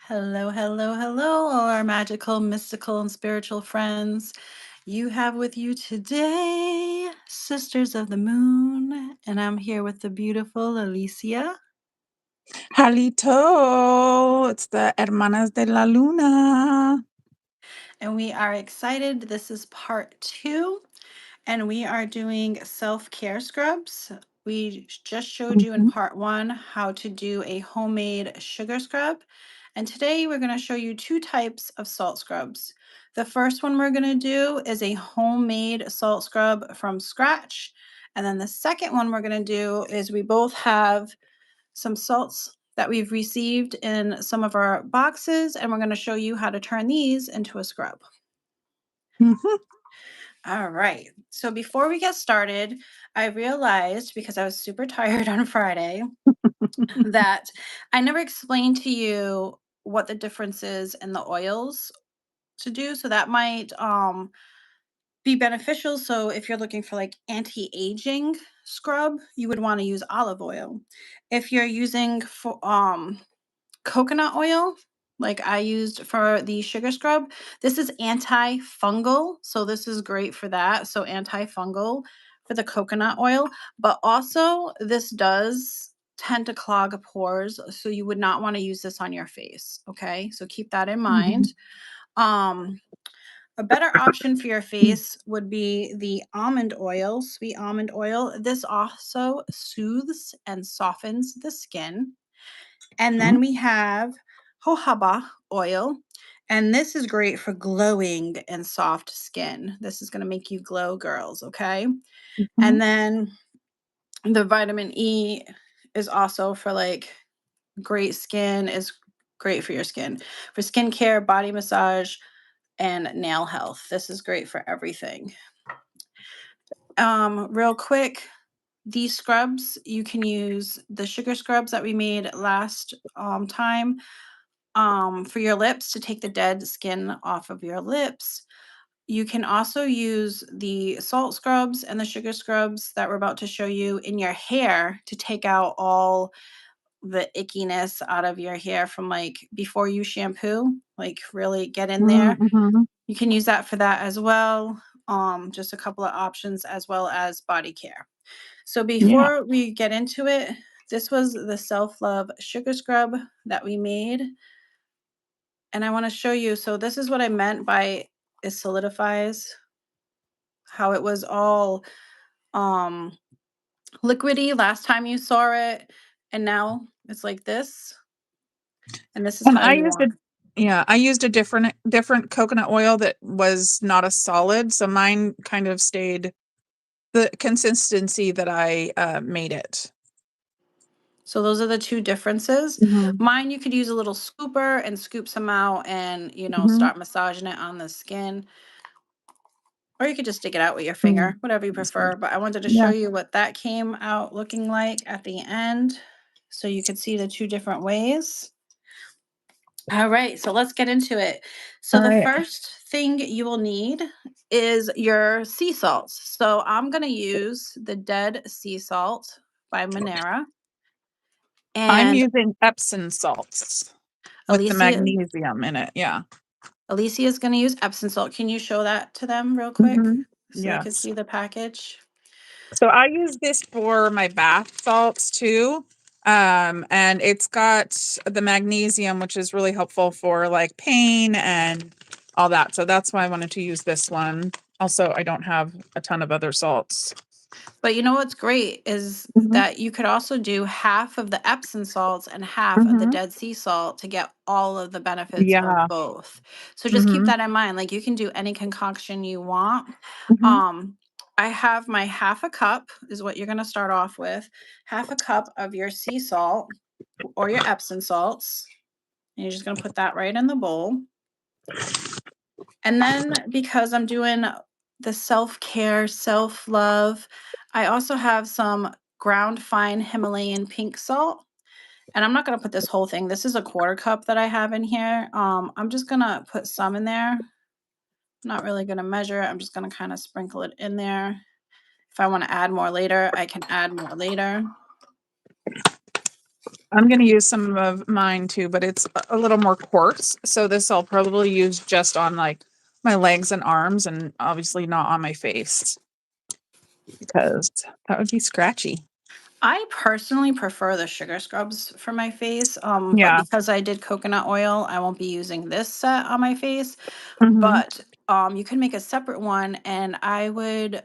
Hello, hello, hello, all our magical, mystical, and spiritual friends. You have with you today Sisters of the Moon, and I'm here with the beautiful Alicia. Halito, it's the Hermanas de la Luna. And we are excited. This is part 2, and we are doing self-care scrubs. We just showed you in Mhm, part 1 how to do a homemade sugar scrub. And today we're going to show you 2 types of salt scrubs. The first one we're going to do is a homemade salt scrub from scratch. And then the second one we're going to do is we both have some salts that we've received in some of our boxes, and we're going to show you how to turn these into a scrub. mhm. All right. So before we get started, I realized because I was super tired on Friday that I never explained to you what the difference is in the oils to do. So that might be beneficial. So if you're looking for like anti-aging scrub, you would want to use olive oil. If you're using for coconut oil, like I used for the sugar scrub. This is antifungal, so this is great for that. So antifungal for the coconut oil, but also this does tend to clog pores, so you would not want to use this on your face, okay? So keep that in mind. Mhm. Um a better option for your face would be the almond oil, sweet almond oil. This also soothes and softens the skin. And then we have jojoba oil. And this is great for glowing and soft skin. This is going to make you glow, girls. Okay. And Mhm. then the vitamin E is also for like great skin, is great for your skin, for skincare, body massage, and nail health. This is great for everything. Real quick, these scrubs, you can use the sugar scrubs that we made last time for your lips to take the dead skin off of your lips. You can also use the salt scrubs and the sugar scrubs that we're about to show you in your hair to take out all the ickiness out of your hair from like before you shampoo, like really get in there. Mhm. You can use that for that as well. Just a couple of options as well as body care. So Yeah. before we get into it, this was the self-love sugar scrub that we made. And I want to show you. So this is what I meant by it solidifies, how it was all um liquidy last time you saw it, and now it's like this. And this is And how I you used a want. yeah, I used a different coconut oil that was not a solid, so mine kind of stayed the consistency that I made it. So those are the two differences. Mhm. Mine, you could use a little scooper and scoop some out and, Mhm. start massaging it on the skin. Or you could just stick it out with your Mhm. finger, whatever you prefer. But I wanted to show Yeah. you what that came out looking like at the end so you could see the two different ways. All right, so let's get into it. So All the right. first thing you will need is your sea salts. So I'm going to use the dead sea salt by Monera. I'm And using Epsom salts with the Alicia magnesium in it. Yeah. Alicia is going to use Epsom salt. Can you show that to them real quick Mhm. so they could Yes. see the package? So I use this for my bath salts too. And it's got the magnesium, which is really helpful for like pain and all that. So that's why I wanted to use this one. Also, I don't have a ton of other salts. But you know what's great is Hmm. that you could also do half of the Epsom salts and half of the Hmm. Dead Sea salt to get all of the benefits of Yeah. both. So just keep Hmm. that in mind. Like you can do any concoction you want. Hmm. Um, I have my half a cup is what you're going to start off with. Half a cup of your sea salt or your Epsom salts. And you're just going to put that right in the bowl. And then because I'm doing the self-care, self-love, I also have some ground fine Himalayan pink salt. And I'm not going to put this whole thing. This is a quarter cup that I have in here. I'm just going to put some in there. I'm not really going to measure it. I'm just going to kind of sprinkle it in there. If I want to add more later, I can add more later. I'm going to use some of mine too, but it's a little more coarse. So this I'll probably use just on like my legs and arms and obviously not on my face because that would be scratchy. I personally prefer the sugar scrubs for my face, but Yeah. because I did coconut oil, I won't be using this set on my face. Hmm. But you can make a separate one, and I would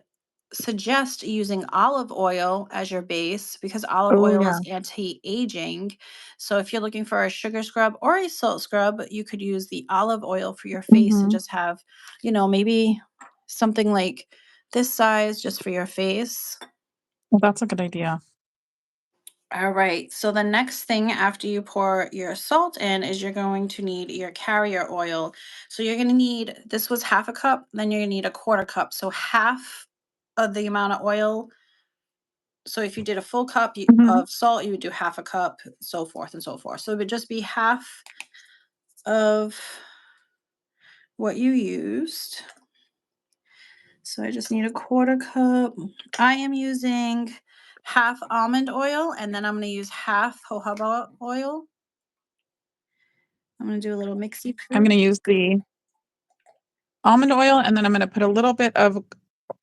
suggest using olive oil as your base because olive Oh oil yeah. is anti-aging. So if you're looking for a sugar scrub or a salt scrub, you could use the olive oil for your face and Hmm. just have, maybe something like this size just for your face. Well, that's a good idea. All right. So the next thing after you pour your salt in is you're going to need your carrier oil. So you're going to need, this was half a cup, then you're going to need a quarter cup. So half of the amount of oil. So if you did a full cup Hmm. of salt, you would do half a cup, so forth and so forth. So it would just be half of what you used. So I just need a quarter cup. I am using half almond oil, and then I'm going to use half jojoba oil. I'm going to do a little mixy I'm poo. going to use the almond oil and then I'm going to put a little bit of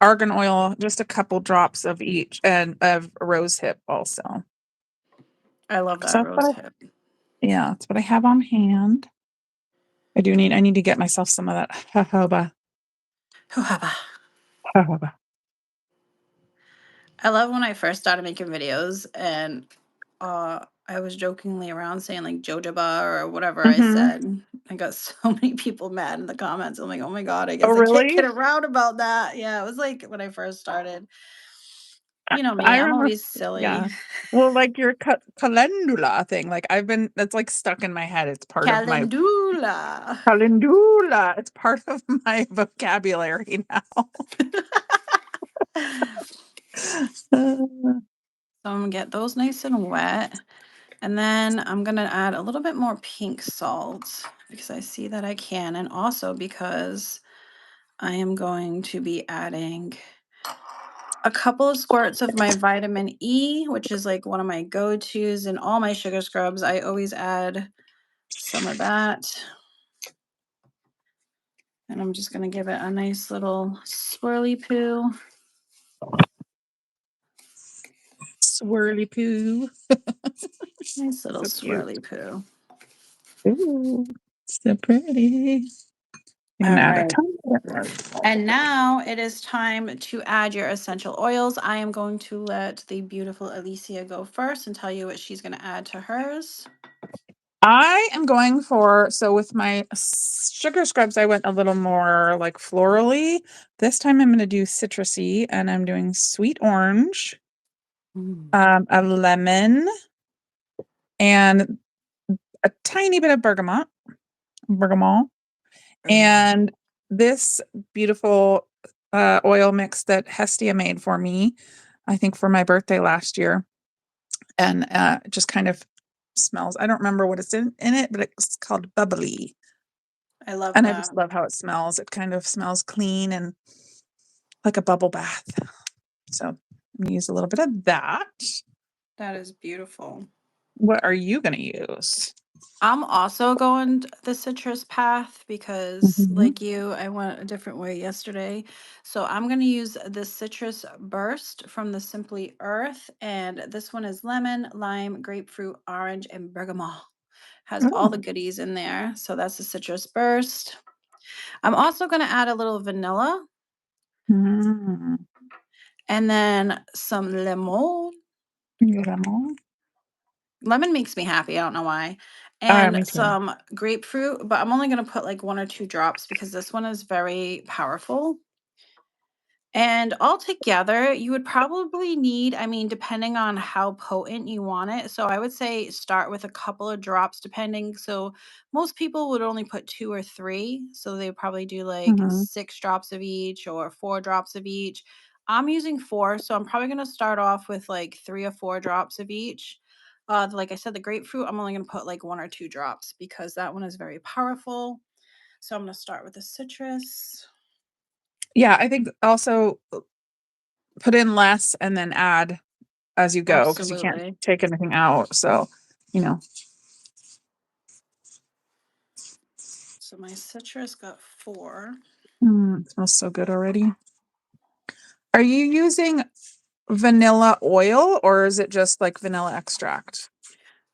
argan oil, just a couple drops of each, and of rose hip also. I love So that that's what rose hip. yeah, that's what I have on hand. I need to get myself some of that jojoba. Jojoba. Jojoba. I love when I first started making videos and I was jokingly around saying like jojoba or whatever I Hmm. said. I got so many people mad in the comments. I'm like, oh my God, I Oh, guess I can't really? get around about that. Yeah, it was like when I first started. You know I me, I'm remember, always silly. yeah. Well, like your calendula thing, like that's like stuck in my head. It's part of my Calendula. calendula. It's part of my vocabulary now. So I'm gonna get those nice and wet. And then I'm gonna add a little bit more pink salt because I see that I can, and also because I am going to be adding a couple of squirts of my vitamin E, which is like one of my go-tos in all my sugar scrubs. I always add some of that. And I'm just gonna give it a nice little swirly poo. Swirly poo. Nice little So cute. swirly poo. Ooh, so pretty. I'm All gonna add a right. ton of it. And now it is time to add your essential oils. I am going to let the beautiful Alicia go first and tell you what she's going to add to hers. I am going for, so with my sugar scrubs, I went a little more like florally. This time I'm going to do citrusy and I'm doing sweet orange, Mm. a lemon, and a tiny bit of bergamot, Bergamot. and this beautiful oil mix that Hestia made for me, I think for my birthday last year. And it just kind of smells. I don't remember what it's in it, but it's called bubbly. I love And I that. just love how it smells. It kind of smells clean and like a bubble bath. So I'm gonna use a little bit of that. That is beautiful. What are you gonna use? I'm also going the citrus path because, Mhm. like you, I went a different way yesterday. So I'm going to use the citrus burst from the Simply Earth. And this one is lemon, lime, grapefruit, orange, and bergamot. Has all Oh. the goodies in there. So that's the citrus burst. I'm also going to add a little vanilla Mm. and then some lemon. Lemon. Lemon makes me happy. I don't know why. Oh, And me too. some grapefruit, but I'm only going to put like one or two drops because this one is very powerful. And altogether, you would probably need, I mean, depending on how potent you want it. So I would say start with a couple of drops, depending. So most people would only put two or three. So they probably do like Hmm. 6 drops of each or 4 drops of each. I'm using four. So I'm probably going to start off with like 3 or 4 drops of each. Like I said, the grapefruit, I'm only going to put like 1 or 2 drops because that one is very powerful. So I'm going to start with the citrus. Yeah, I think also put in less and then add as you go because you can't Absolutely. take anything out. So you know. So my citrus got 4. It smells so good already. Are you using vanilla oil or is it just like vanilla extract?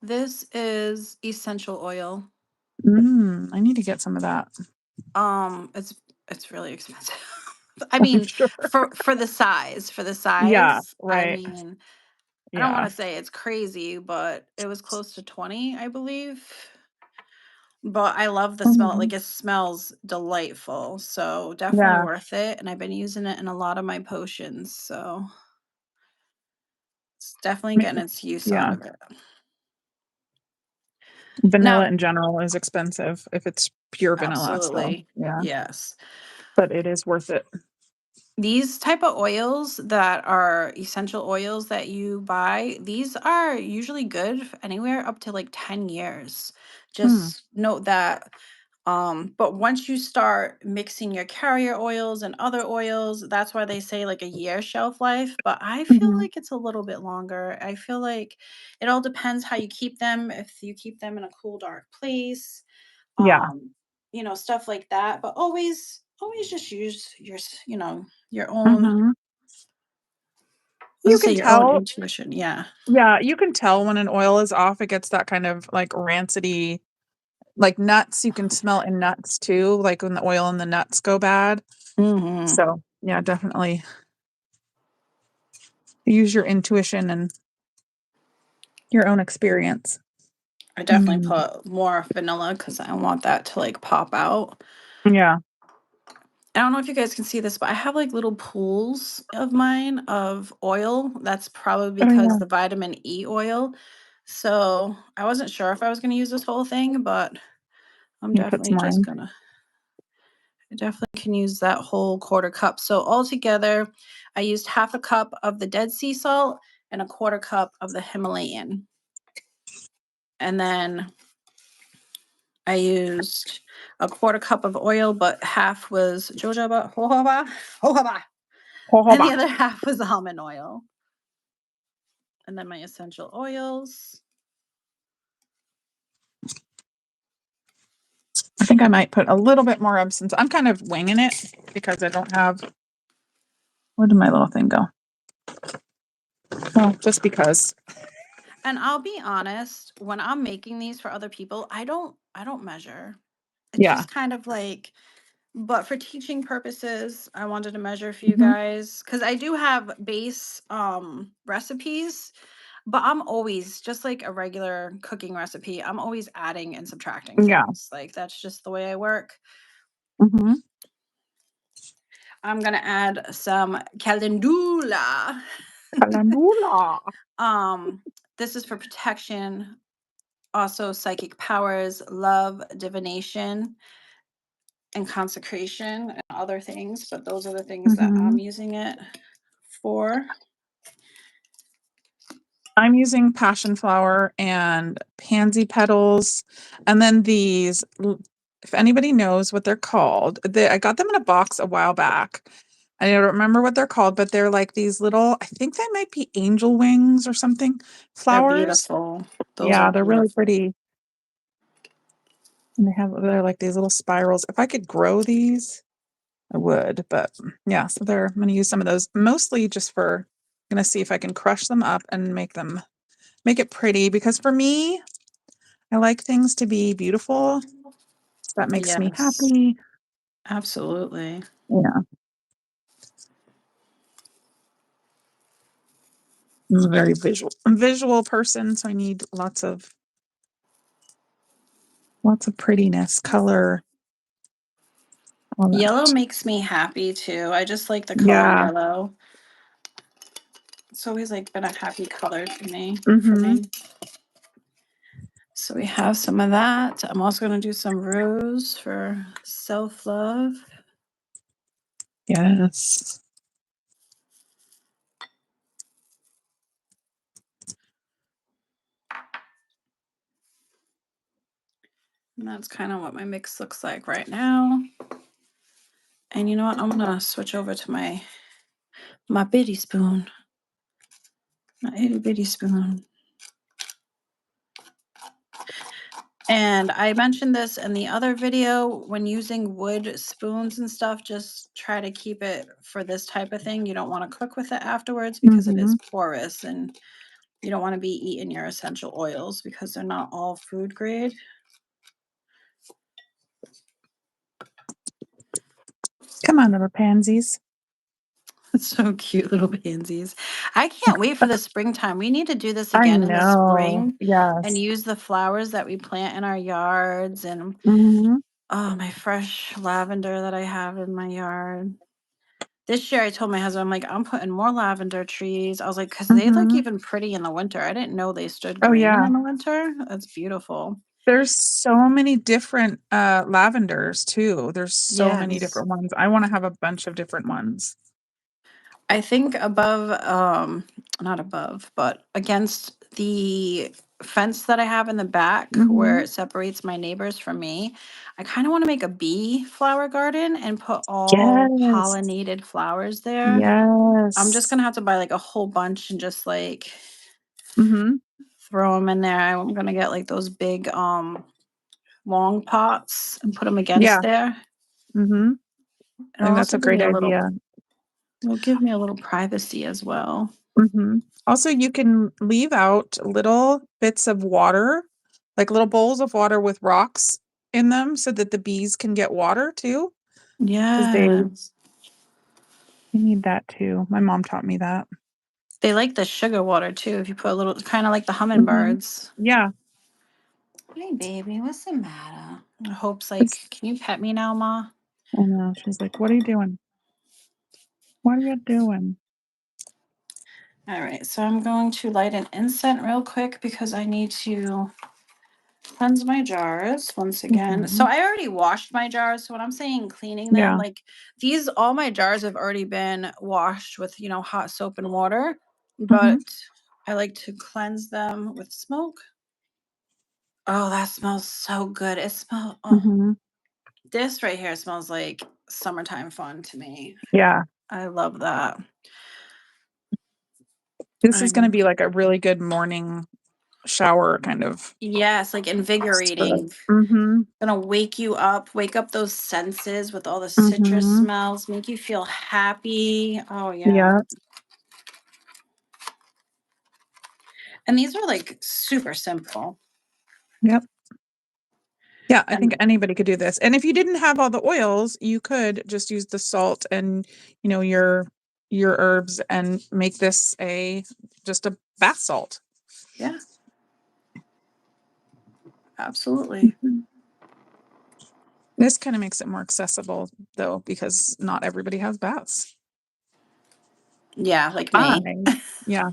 This is essential oil. I need to get some of that. It's really expensive. I I'm mean, sure. for the size, Yeah, I right. mean, I don't Yeah. want to say it's crazy, but it was close to 20, I believe. But I love the smell. Mhm. Like it smells delightful. So definitely Yeah. worth it. And I've been using it in a lot of my potions. So it's definitely Me- getting its use out Yeah. of it. Vanilla Now, in general is expensive if it's pure vanilla. So absolutely. yeah, Yes. but it is worth it. These type of oils that are essential oils that you buy, these are usually good anywhere up to like 10 years. Hmm. Just note that. But once you start mixing your carrier oils and other oils, that's why they say like a year shelf life. But I feel Mhm. like it's a little bit longer. I feel like it all depends how you keep them. If you keep them in a cool, dark place, Yeah. um, stuff like that. But always just use your own, Hmm. You let's say can your own tell. intuition. Yeah. Yeah, you can tell when an oil is off. It gets that kind of like rancidy, like nuts. You can smell in nuts too, like when the oil and the nuts go bad. Hmm. So yeah, definitely use your intuition and your own experience. I definitely Mm. put more vanilla because I want that to like pop out. Yeah. I don't know if you guys can see this, but I have like little pools of mine of oil. That's probably Oh because yeah. the vitamin E oil. So I wasn't sure if I was going to use this whole thing, but I'm You put definitely some just wine. gonna. I definitely can use that whole quarter cup. So altogether, I used half a cup of the Dead Sea salt and a quarter cup of the Himalayan. And then I used a quarter cup of oil, but half was jojoba, and the Jojoba. other half was almond oil. And then my essential oils. I think I might put a little bit more Epsom. I'm kind of winging it because I don't have. Where did my little thing go? Well, just because. And I'll be honest, when I'm making these for other people, I don't measure. It's Yeah. just kind of like, but for teaching purposes, I wanted to measure for you Hmm. guys cuz I do have base recipes, but I'm always just like a regular cooking recipe. I'm always adding and subtracting Yeah. things. Like that's just the way I work. Hmm. I'm going to add some calendula. Calendula. um this is for protection, also psychic powers, love, divination, and consecration and other things, but those are the things that Hmm. I'm using it for. I'm using passion flower and pansy petals. And then these, if anybody knows what they're called, I got them in a box a while back. I don't remember what they're called, but they're like these little, I think they might be angel wings or something, They're flowers. beautiful. Those are Yeah, they're really beautiful. pretty. And they're like these little spirals. If I could grow these, I would, but yeah, so I'm going to use some of those mostly just for, I'm going to see if I can crush them up and make it pretty because for me, I like things to be beautiful. So that makes me Yes, happy. absolutely. Yeah, I'm a very visual person, so I need lots of prettiness, color, all Yellow that. makes me happy too. I just like the color Yeah. yellow. It's always like been a happy color to me for Mm-hmm. me. So we have some of that. I'm also going to do some rose for self-love. Yes. And that's kind of what my mix looks like right now. And you know what? I'm going to switch over to my bitty spoon. My itty bitty spoon. And I mentioned this in the other video, when using wood spoons and stuff, just try to keep it for this type of thing. You don't want to cook with it afterwards because it is Mhm. porous, and you don't want to be eating your essential oils because they're not all food grade. Come on, little pansies. It's so cute, little pansies. I can't wait for the springtime. We need to do this I again in the know. spring and Yes. use the flowers that we plant in our yards, and Mhm. oh, my fresh lavender that I have in my yard. This year I told my husband, I'm like, I'm putting more lavender trees. I was like, because they look Mhm. even pretty in the winter. I didn't know they stood Oh, green yeah. in the winter. That's beautiful. There's so many different, lavenders too. There's so many Yes. different ones. I wanna have a bunch of different ones. I think above, not above, but against the fence that I have in the back where Mhm. it separates my neighbors from me, I kind of want to make a bee flower garden and put all Yes. pollinated flowers there. I'm just Yes. gonna have to buy like a whole bunch and just like Mhm. throw them in there. I'm gonna get like those big long pots and put them against Yeah. there. Mhm. I It'll think that's also a give me great a little idea. it'll give me a little privacy as well. Mhm. Also, you can leave out little bits of water, like little bowls of water with rocks in them so that the bees can get water too, 'cause Yes. they need that too. My mom taught me that. They like the sugar water too, if you put a little, kind of like the Mhm. hummingbirds. Yeah. Hey baby, what's the matter? Hope's like, It's can you pet me now, Ma? I know. She's like, "What are you doing? What are you doing?" All right, so I'm going to light an incense real quick because I need to cleanse my jars once again. So Mhm. I already washed my jars. So when I'm saying cleaning them, Yeah. like these, all my jars have already been washed with, hot soap and water, but Mhm. I like to cleanse them with smoke. Oh, that smells so good. It smells, oh, Mhm. this right here smells like summertime fun to me. Yeah. I love that. This is gonna I'm be like a really good morning shower kind of Yes, like stuff. invigorating. Mhm. Gonna wake you up, wake up those senses with all the citrus Mhm. smells, make you feel happy. Oh yeah. Yeah. And these are like super simple. Yep. Yeah, I think And anybody could do this. And if you didn't have all the oils, you could just use the salt and, your herbs and make this just a bath salt. yeah, absolutely. Mhm. This kind of makes it more accessible though, because not everybody has baths. Yeah, like I, me. yeah,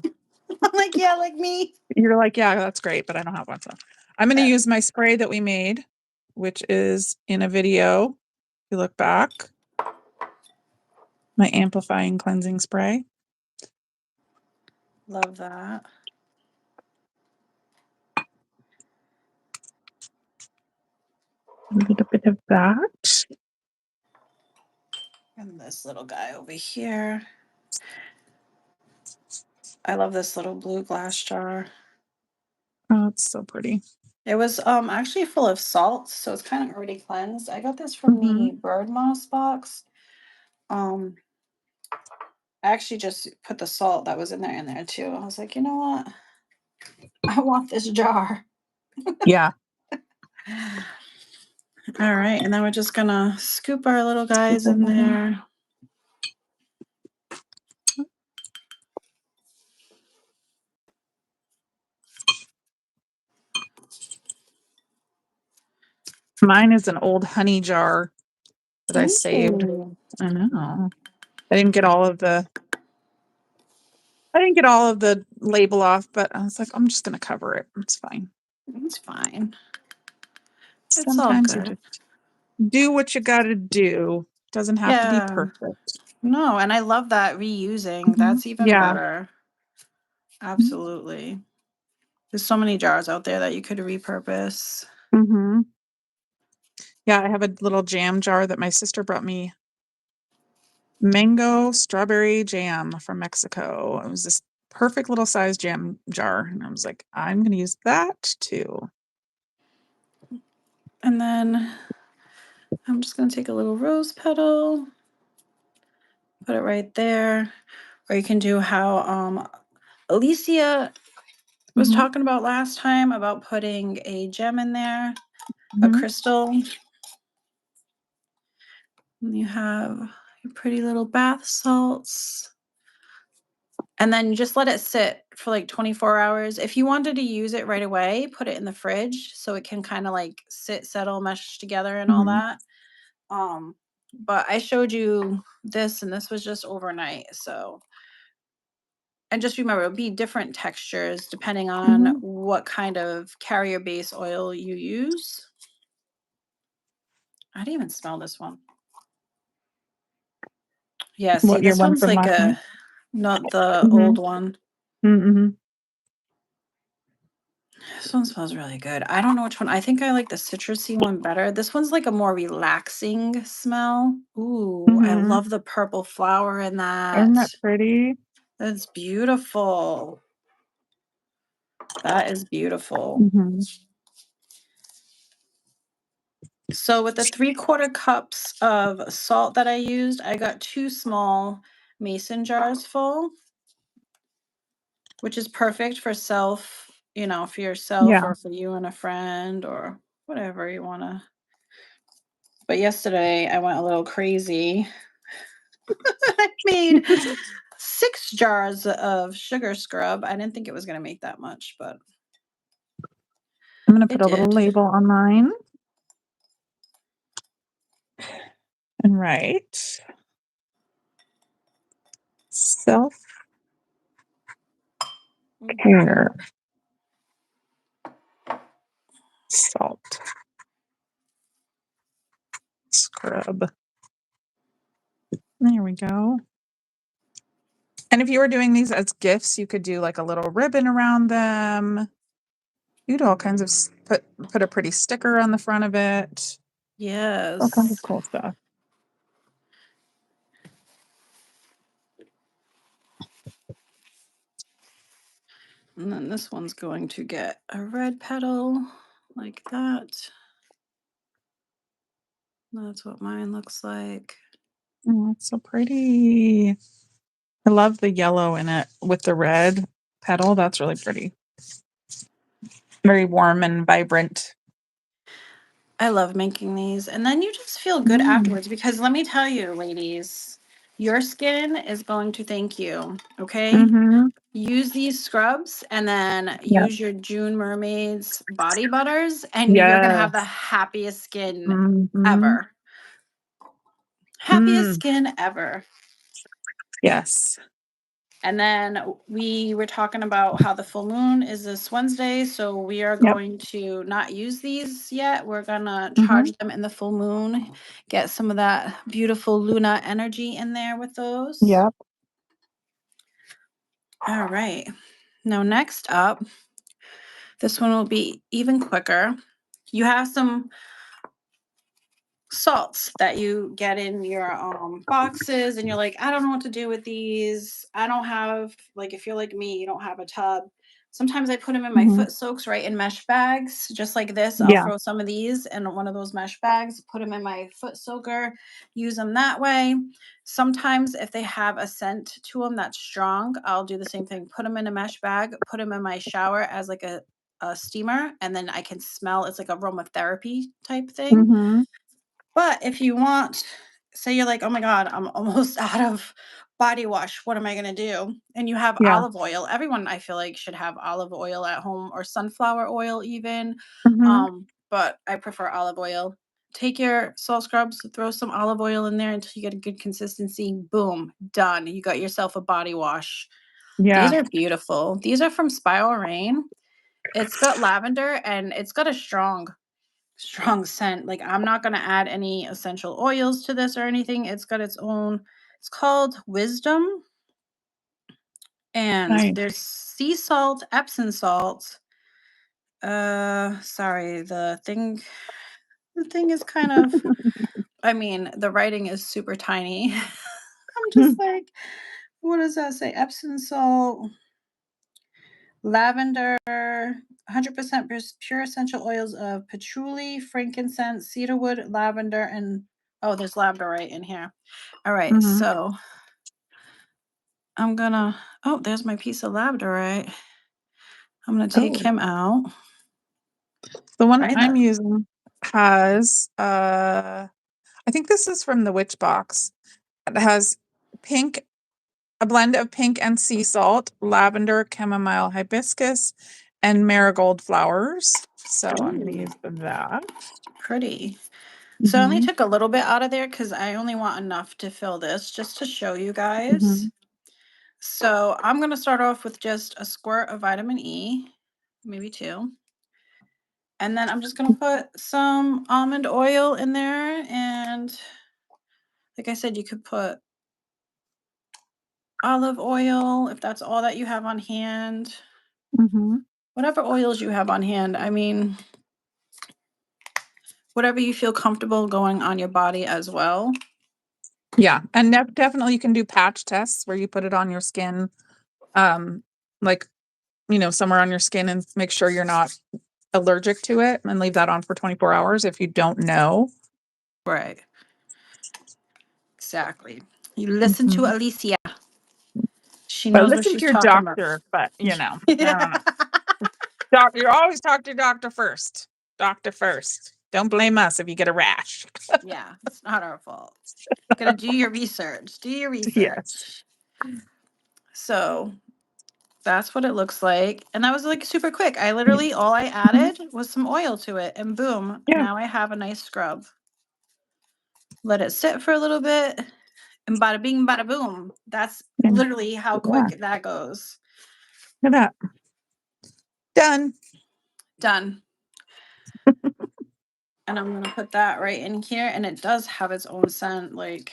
I'm like, yeah, like me. you're like, yeah, that's great, but I don't have one. So I'm going to Uh, use my spray that we made, which is in a video. If you look back, my amplifying cleansing spray. Love that. A little bit of that. And this little guy over here. I love this little blue glass jar. Oh, it's so pretty. It was actually full of salt, so it's kind of already cleansed. I got this from Hmm. the bird moss box. Um, I actually just put the salt that was in there too. I was like, you know what? I want this jar. Yeah. All right, and then we're just gonna scoop our little Scoop guys it in in. there. Mine is an old honey jar that I saved. Ooh, I know. I didn't get all of the I didn't get all of the label off, but I was like, I'm just gonna cover it. It's fine. it's fine. It's all Sometimes you good. just do what you gotta do. Doesn't have to be Yeah. perfect. No, and I love that reusing. Mhm. That's even Yeah. better. Absolutely. There's so many jars out there that you could repurpose. Mm-hmm. Yeah, I have a little jam jar that my sister brought me mango strawberry jam from Mexico. It was this perfect little size jam jar. And I was like, I'm gonna use that too. And then I'm just going to take a little rose petal, put it right there. Or you can do how Alicia was Mhm. talking about last time about putting a gem in there, a Mhm. crystal. And you have your pretty little bath salts. And then just let it sit for like 24 hours. If you wanted to use it right away, put it in the fridge so it can kind of like sit, settle, mesh together and all Mhm. that. Um, but I showed you this and this was just overnight. So, and just remember, it'll be different textures depending on Mhm. what kind of carrier base oil you use. I didn't even smell this one. Yeah, see, What, your this one one's from like last night? not the old Mhm. one. Mhm. This one smells really good. I don't know which one. I think I like the citrusy one better. This one's like a more relaxing smell. Ooh, I Mhm. love the purple flower in Isn't that. that pretty? That's beautiful. That is beautiful. Mhm. So with the 3/4 cups of salt that I used, I got 2 small mason jars full, which is perfect for for yourself Yeah. or for you and a friend or whatever you wanna. But yesterday I went a little crazy. I made 6 jars of sugar scrub. I didn't think it was gonna make that much, but I'm gonna put it a little did. label on mine and write self-care Mm. salt scrub. There we go. And if you were doing these as gifts, you could do like a little ribbon around them. You do all kinds of put a pretty sticker on the front of it. All kinds of Yes. cool stuff. And then this one's going to get a red petal like that. That's what mine looks like. Oh, it's so pretty. I love the yellow in it with the red petal. That's really pretty. Very warm and vibrant. I love making these. And then you just feel good Mm. afterwards because let me tell you, ladies, your skin is going to thank you. Okay. Mhm. Use these scrubs and then Yep. use your June Mermaids body butters, and you're going to have the Yes. happiest skin Mhm. ever. Happiest Mm. skin ever. Yes. And then we were talking about how the full moon is this Wednesday. So we are Yep. going to not use these yet. We're going to Mhm. charge them in the full moon, get some of that beautiful Luna energy in there with those. Yep. All right. Now, next up, this one will be even quicker. You have some salts that you get in your boxes and you're like, I don't know what to do with these. I don't have, like, if you're like me, you don't have a tub. Sometimes I put them in my Mhm. foot soaks, right, in mesh bags just like this. I'll Yeah. throw some of these in one of those mesh bags, put them in my foot soaker, use them that way. Sometimes if they have a scent to them that's strong, I'll do the same thing, put them in a mesh bag, put them in my shower as like a steamer, and then I can smell. It's like aromatherapy type thing. Mhm. But if you want, say you're like, "Oh my god, I'm almost out of body wash. What am I gonna do?" And you have Yeah. olive oil. Everyone, I feel like, should have olive oil at home or sunflower oil even. Mhm. But I prefer olive oil. Take your salt scrubs, throw some olive oil in there until you get a good consistency. Boom, done. You got yourself a body wash. These Yeah. are beautiful. These are from Spiral Rain. It's got lavender and it's got a strong scent. Like, I'm not going to add any essential oils to this or anything. It's got its own. It's called Wisdom, and there's Nice. sea salt, Epsom salt. Sorry, the thing is kind of, I mean, the writing is super tiny. I'm just like, what does that say? Epsom salt. lavender, 100% pure essential oils of patchouli, frankincense, cedarwood, lavender, and oh, there's labradorite in here. All right, Mhm. so I'm gonna, oh, there's my piece of labradorite. I'm gonna take Oh, him out. the one Right, I'm that using has, I think this is from the Witch Box. It has pink, a blend of pink and sea salt, lavender, chamomile, hibiscus, and marigold flowers. So I'm going to ooh, use that. pretty. So I only Mhm. took a little bit out of there because I only want enough to fill this just to show you guys. Mhm. So I'm gonna start off with just a squirt of vitamin E, maybe two. And then I'm just gonna put some almond oil in there. And like I said, you could put olive oil if that's all that you have on hand. Mhm. Whatever oils you have on hand. I mean, whatever you feel comfortable going on your body as well. Yeah, and definitely you can do patch tests where you put it on your skin, um, like, somewhere on your skin and make sure you're not allergic to it and leave that on for 24 hours if you don't know. Right. Exactly. You listen to Mhm. Alicia. She But knows what listen to she's your talking about. doctor, but I Yeah. don't know. You always talk to your doctor first. Doctor first. Don't blame us if you get a rash. Yeah, it's not our fault. Gotta do your research. Do your Yes. research. So that's what it looks like. And that was like super quick. I Yeah. literally, all I Mhm. added was some oil to it, and boom, Yeah. now I have a nice scrub. Let it sit for a little bit, and bada bing, bada boom. That's And literally how yeah, quick that goes. look at that. Done. Done. And I'm gonna put that right in here, and it does have its own scent. Like,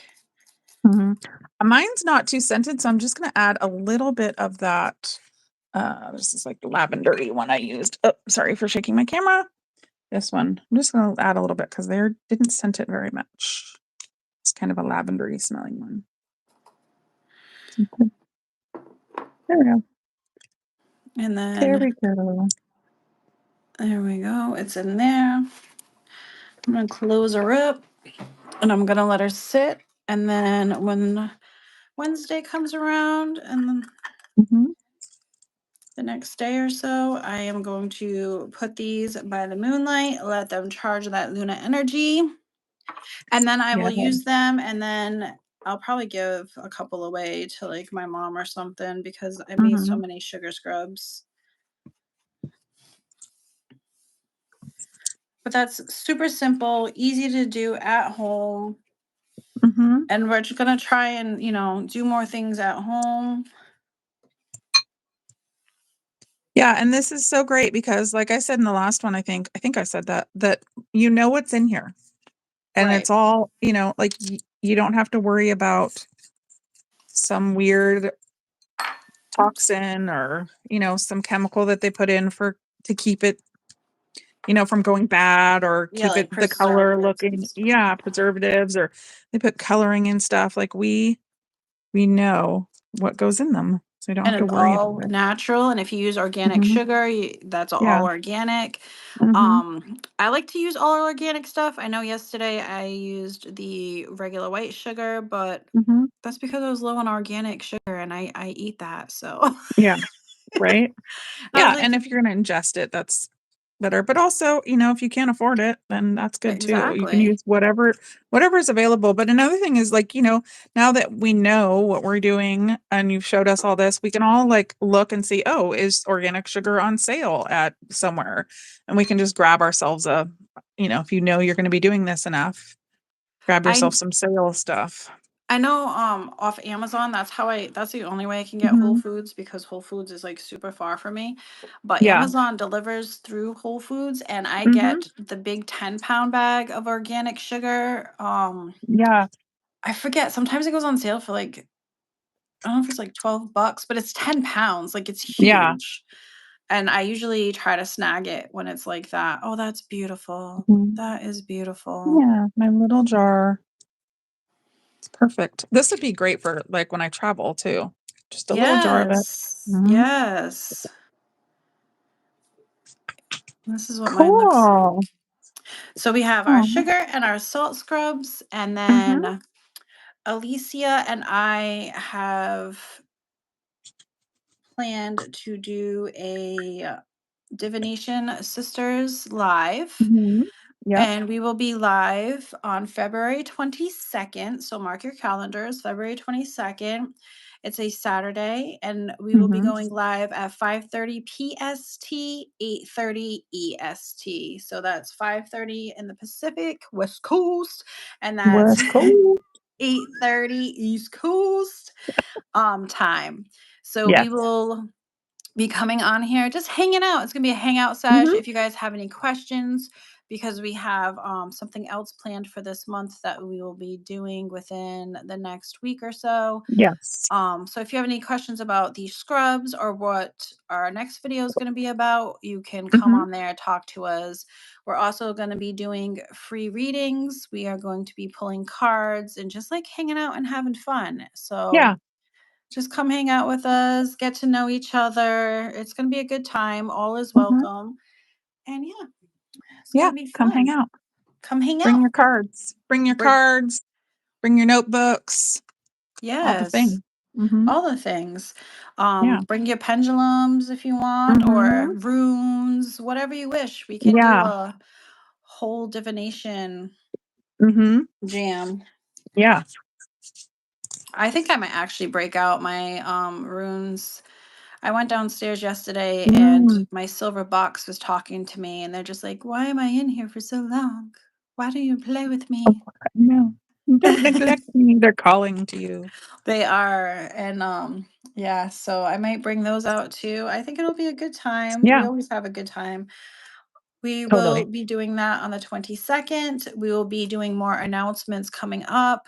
Mhm. Mine's not too scented, so I'm just gonna add a little bit of that. This is like the lavendery one I used. Oh, sorry for shaking my camera. This one. I'm just gonna add a little bit because they didn't scent it very much. It's kind of a lavendery smelling one. Okay. There we go. and There then we go. there we go. It's in there. I'm gonna close her up, and I'm gonna let her sit. And then when Wednesday comes around, and then Mhm. the next day or so, I am going to put these by the moonlight, let them charge that Luna energy, and then I will Yeah. use them. And then I'll probably give a couple away to like my mom or something because I made so Mhm. many sugar scrubs. But that's super simple, easy to do at home. Mhm. And we're just gonna try and, do more things at home. Yeah, and this is so great because like I said in the last one, I think I said that what's in here. And Right. it's all, like you don't have to worry about some weird Oops. toxin or, some chemical that they put in for to keep it, from going bad or Yeah, keep it like the color preservatives and looking, stuff. yeah, preservatives or they put coloring in stuff like we know what goes in them. So you don't And have to it's worry all about it. natural, and if you use organic Mhm. sugar, that's all Yeah. organic. Mhm. I like to use all organic stuff. I know yesterday I used the regular white sugar, but Mhm. that's because I was low on organic sugar, and I eat that, so Yeah, right? I was Yeah, like, and if you're gonna ingest it, that's better. But also, if you can't afford it, then that's good too. You can exactly. use whatever is available. But another thing is like, now that we know what we're doing and you've showed us all this, we can all like look and see, oh, is organic sugar on sale at somewhere? And we can just grab ourselves if you're gonna be doing this enough, grab I yourself some sale stuff. I know, off Amazon, that's the only way I can get Whole Mhm. Foods because Whole Foods is, like, super far from me, but Yeah. Amazon delivers through Whole Foods, and I Mhm. get the big 10-pound bag of organic sugar. Yeah. I forget, sometimes it goes on sale for, like, I don't know if it's, like, 12 bucks, but it's 10 pounds, like, it's Yeah. huge, and I usually try to snag it when it's like that. Oh, that's beautiful. Mhm. That is beautiful. Yeah, my little jar. It's perfect. This would be great for like when I travel too. Just a little jar of it. Yes, Mhm. yes. This is what mine looks Cool. like. So we have our Oh. sugar and our salt scrubs, and Mhm. then Alicia and I have planned to do a Divination Sisters live. Mhm. Yep. And we will be live on February 22nd. So mark your calendars, February 22nd. It's a Saturday, and we will be Mhm. going live at 5:30 PST, 8:30 EST. So that's 5:30 in the Pacific, West Coast, and that's West Coast. 8:30 East Coast time. So we Yes. will be coming on here, just hanging out. It's gonna be a hangout sesh. Mhm. If you guys have any questions, because we have something else planned for this month that we will be doing within the next week or so. Yes. So if you have any questions about these scrubs or what our next video is going to be about, you can come Mhm. on there, talk to us. We're also going to be doing free readings. We are going to be pulling cards and just like hanging out and having fun. So Yeah. just come hang out with us, get to know each other. It's going to be a good time. All is Mhm. welcome. And yeah, it's going Yeah. to be Come hang fun. out. Come hang Bring out. your cards. Bring your We're, cards. Bring your notebooks. All the yes, things. Mhm. all the things. Yeah. Bring your pendulums if you want, or Mhm. runes, whatever you wish. We can do Yeah. a whole divination Mhm. jam. Yeah. I think I might actually break out my runes. I went downstairs yesterday and Mm. my silver box was talking to me, and they're just like, "Why am I in here for so long? Why don't you play with Oh, me?" no. Don't neglect me. They're calling to you. They are. And yeah, so I might bring those out too. I think it'll be a good time. We Yeah. always have a good time. We will Totally. be doing that on the 22nd. We will be doing more announcements coming up.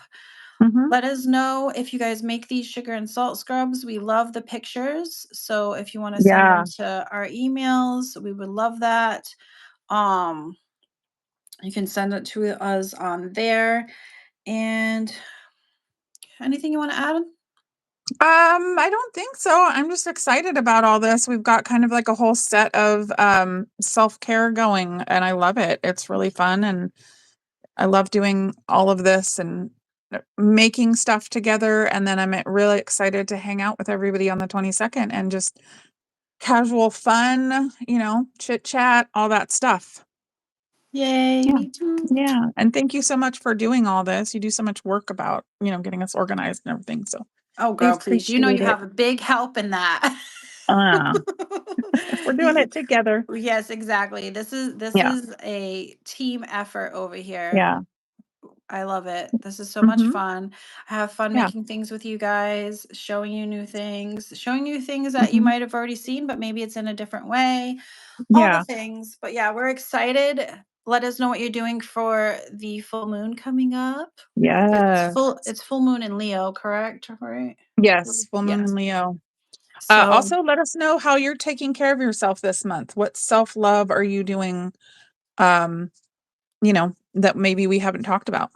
Mhm. Let us know if you guys make these sugar and salt scrubs. We love the pictures. So if you want to send them Yeah. to our emails, we would love that. Um, you can send it to us on there. And anything you want to add? I don't think so. I'm just excited about all this. We've got kind of like a whole set of self-care going, and I love it. It's really fun, and I love doing all of this and making stuff together, and then I'm really excited to hang out with everybody on the 22nd and just casual fun, chit chat, all that stuff. Yay, Yeah. me too. Yeah. And thank you so much for doing all this. You do so much work about, getting us organized and everything. So Oh, I girl, please. You know appreciate you it. have a big help in that. Uh, we're doing You- it together. yes, exactly. This Yeah. is a team effort over here. Yeah. I love it. This is so much Hmm. fun. I have fun Yeah. making things with you guys, showing you things that you Hmm. might have already seen, but maybe it's in a different way. All the Yeah. things. But yeah, we're excited. Let us know what you're doing for the full moon coming up. Yeah. It's full moon in Leo, correct? Right? Yes. Full moon in Yes. Leo. So Also, let us know how you're taking care of yourself this month. What self-love are you doing? Um, that maybe we haven't talked about.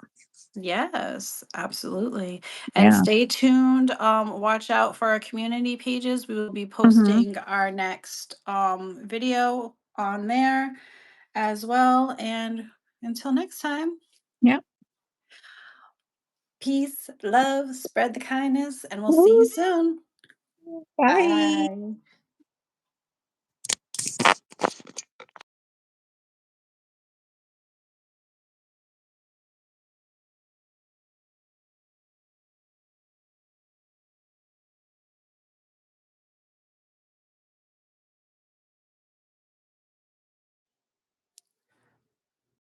yes, absolutely. And Yeah. stay tuned. Watch out for our community pages. We will be Hmm. posting our next video on there as well. And until next time, Yeah. peace, love, spread the kindness, and we'll see you Woo. soon. Bye. Bye.